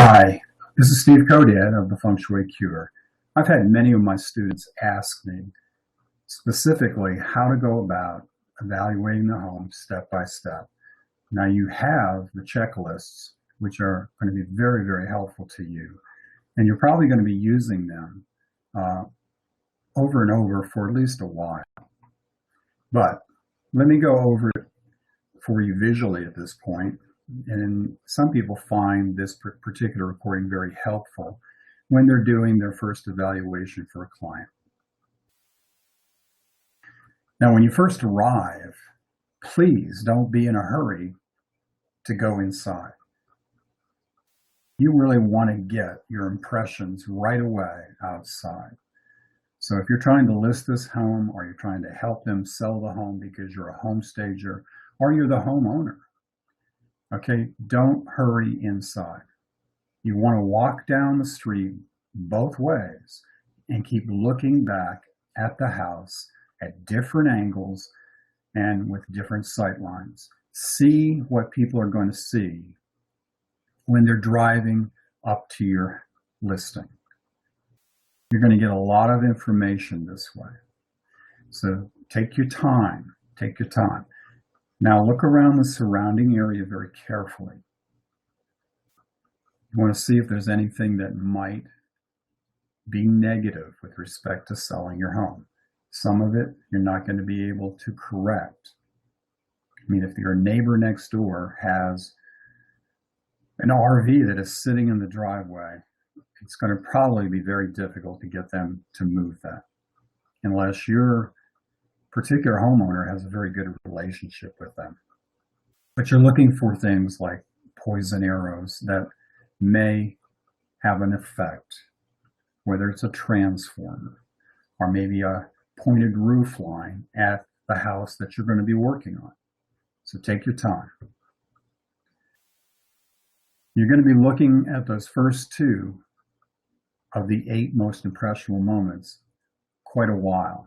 Hi, this is Steve Kodad of the Feng Shui Cure. I've had many of my students ask me specifically how to go about evaluating the home step by step. Now you have the checklists, which are going to be very, very helpful to you. And you're probably going to be using them uh, over and over for at least a while. But let me go over it for you visually at this point. And some people find this particular recording very helpful when they're doing their first evaluation for a client. Now, when you first arrive, please don't be in a hurry to go inside. You really want to get your impressions right away outside. So if you're trying to list this home, or you're trying to help them sell the home because you're a home stager, or you're the homeowner, okay, don't hurry inside. You want to walk down the street both ways and keep looking back at the house at different angles and with different sight lines. See what people are going to see when they're driving up to your listing. You're going to get a lot of information this way. So take your time. Take your time. Now look around the surrounding area very carefully. You want to see if there's anything that might be negative with respect to selling your home. Some of it you're not going to be able to correct. I mean, if your neighbor next door has an RV that is sitting in the driveway, it's going to probably be very difficult to get them to move that, unless your particular homeowner has a very good relationship with them. But you're looking for things like poison arrows that may have an effect, whether it's a transformer or maybe a pointed roof line at the house that you're going to be working on. So take your time. You're going to be looking at those first two of the 8 most impressionable moments quite a while.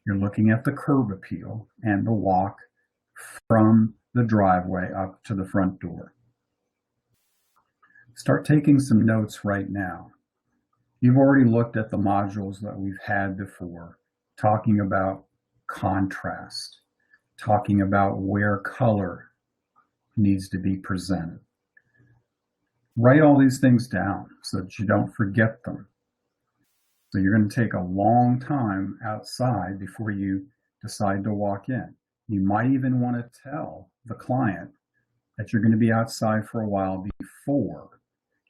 You're looking at the curb appeal and the walk from the driveway up to the front door. Start taking some notes right now. You've already looked at the modules that we've had before, talking about contrast, talking about where color needs to be presented. Write all these things down so that you don't forget them. So you're going to take a long time outside before you decide to walk in. You might even want to tell the client that you're going to be outside for a while before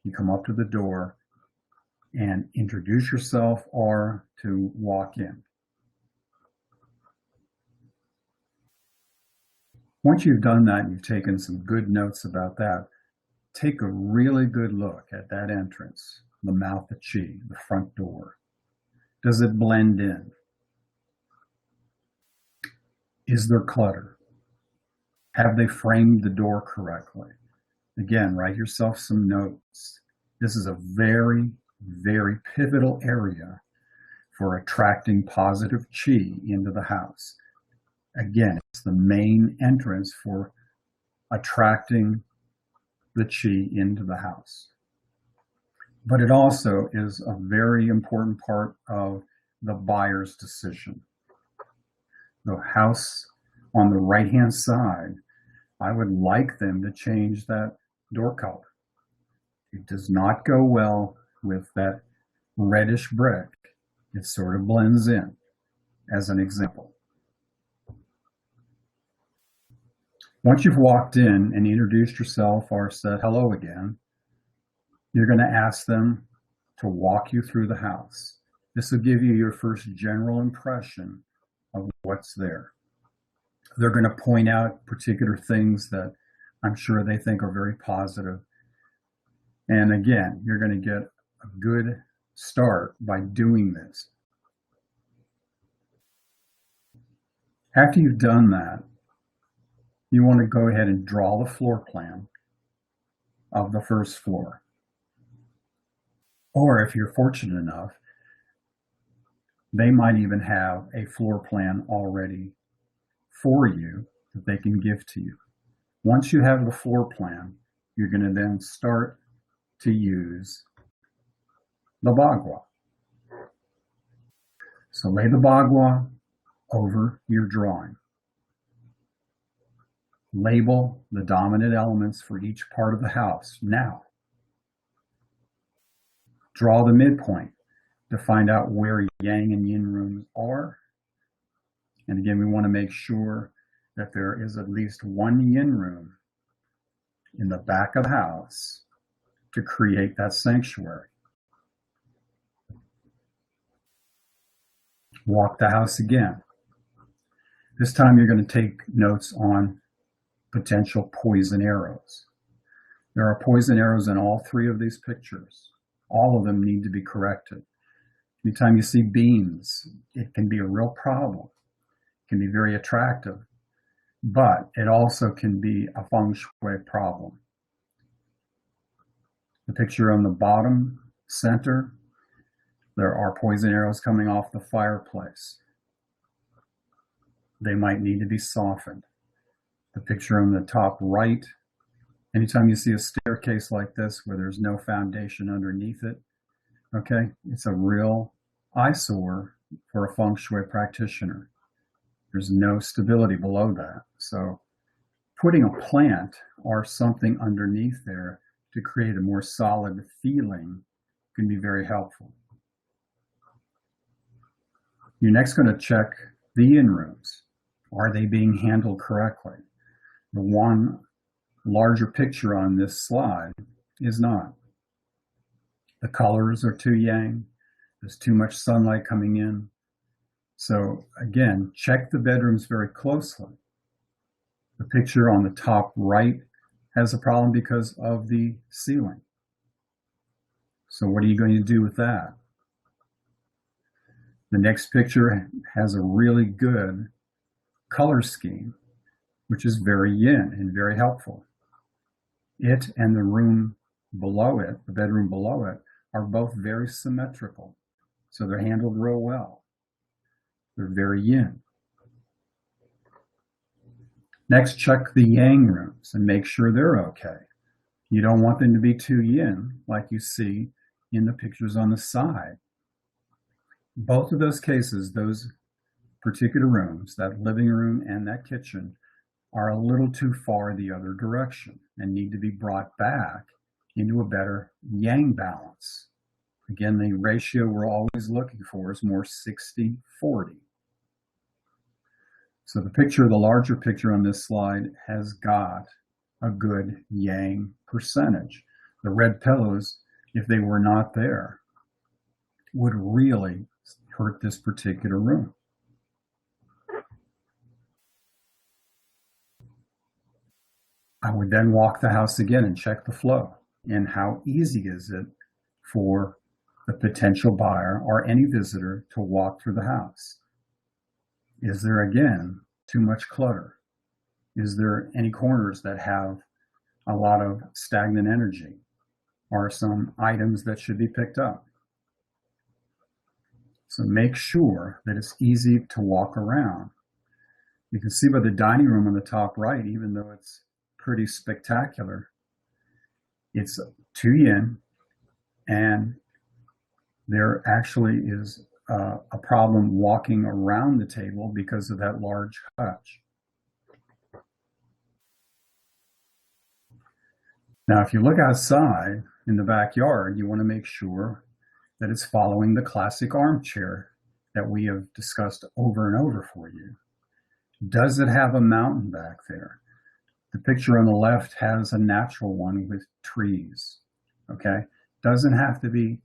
you come up to the door and introduce yourself or to walk in. Once you've done that and you've taken some good notes about that, take a really good look at that entrance, the mouth of chi, the front door. Does it blend in? Is there clutter? Have they framed the door correctly? Again, write yourself some notes. This is a very, very pivotal area for attracting positive chi into the house. Again, it's the main entrance for attracting the chi into the house. But it also is a very important part of the buyer's decision. The house on the right-hand side, I would like them to change that door color. It does not go well with that reddish brick. It sort of blends in, as an example. Once you've walked in and introduced yourself or said hello again, you're going to ask them to walk you through the house. This will give you your first general impression of what's there. They're going to point out particular things that I'm sure they think are very positive. And again, you're going to get a good start by doing this. After you've done that, you want to go ahead and draw the floor plan of the first floor. Or if you're fortunate enough, they might even have a floor plan already for you that they can give to you. Once you have the floor plan, you're going to then start to use the bagua. So lay the bagua over your drawing. Label the dominant elements for each part of the house now. Draw the midpoint to find out where yang and yin rooms are. And again, we want to make sure that there is at least one yin room in the back of the house to create that sanctuary. Walk the house again. This time you're going to take notes on potential poison arrows. There are poison arrows in all three of these pictures. All of them need to be corrected. Anytime you see beams, it can be a real problem. It can be very attractive, but it also can be a Feng Shui problem. The picture on the bottom center, there are poison arrows coming off the fireplace. They might need to be softened. The picture on the top right, anytime you see a staircase like this where there's no foundation underneath it, okay, it's a real eyesore for a Feng Shui practitioner. There's no stability below that. So putting a plant or something underneath there to create a more solid feeling can be very helpful. You're next going to check the yin rooms. Are they being handled correctly? The one larger picture on this slide is not. The colors are too yang. There's too much sunlight coming in. So again, check the bedrooms very closely. The picture on the top right has a problem because of the ceiling. So what are you going to do with that? The next picture has a really good color scheme, which is very yin and very helpful. It and the room below it, the bedroom below it, are both very symmetrical. So they're handled real well. They're very yin. Next, check the yang rooms and make sure they're okay. You don't want them to be too yin, like you see in the pictures on the side. Both of those cases, those particular rooms, that living room and that kitchen, are a little too far the other direction and need to be brought back into a better yang balance. Again, the ratio we're always looking for is more 60-40. So the picture, the larger picture on this slide, has got a good yang percentage. The red pillows, if they were not there, would really hurt this particular room. I would then walk the house again and check the flow. And how easy is it for the potential buyer or any visitor to walk through the house? Is there, again, too much clutter? Is there any corners that have a lot of stagnant energy or some items that should be picked up? So make sure that it's easy to walk around. You can see by the dining room on the top right, even though it's pretty spectacular, it's too yin, and there actually is a problem walking around the table because of that large hutch. Now, if you look outside in the backyard, you want to make sure that it's following the classic armchair that we have discussed over and over for you. Does it have a mountain back there? The picture on the left has a natural one with trees, okay? Doesn't have to be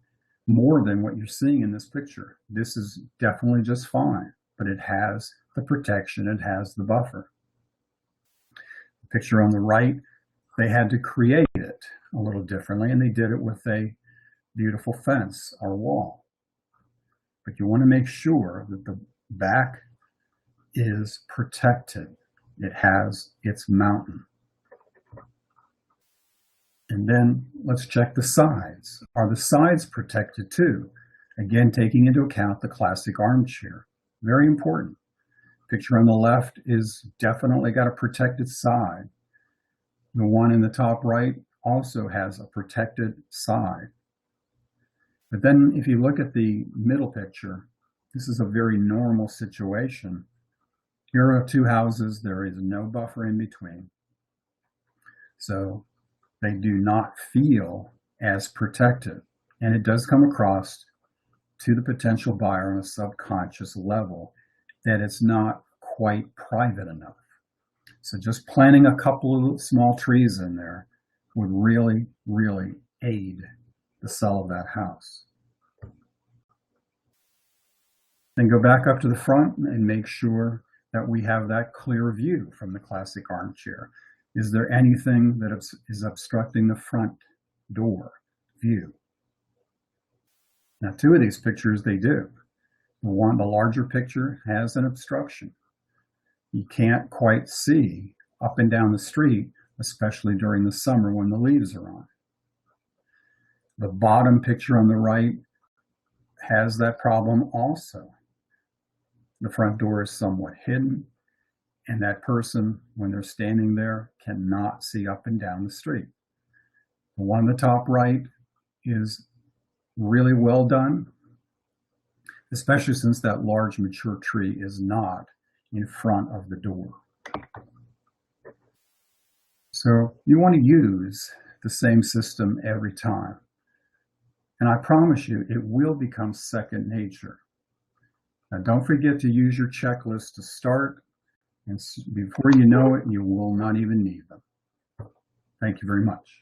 more than what you're seeing in this picture. This is definitely just fine, but it has the protection, it has the buffer. The picture on the right, they had to create it a little differently, and they did it with a beautiful fence or wall. But you want to make sure that the back is protected. It has its mountain. And then let's check the sides. Are the sides protected too? Again, taking into account the classic armchair. Very important. Picture on the left is definitely got a protected side. The one in the top right also has a protected side. But then if you look at the middle picture, this is a very normal situation. Here are two houses. There is no buffer in between. So they do not feel as protected. And it does come across to the potential buyer on a subconscious level that it's not quite private enough. So just planting a couple of small trees in there would really, really aid the sale of that house. Then go back up to the front and make sure that we have that clear view from the classic armchair. Is there anything that is obstructing the front door view? Now, two of these pictures, they do. The larger picture has an obstruction. You can't quite see up and down the street, especially during the summer when the leaves are on. The bottom picture on the right has that problem also. The front door is somewhat hidden, and that person, when they're standing there, cannot see up and down the street. The one on the top right is really well done, especially since that large mature tree is not in front of the door. So you want to use the same system every time. And I promise you, it will become second nature. Now, don't forget to use your checklist to start, and before you know it, you will not even need them. Thank you very much.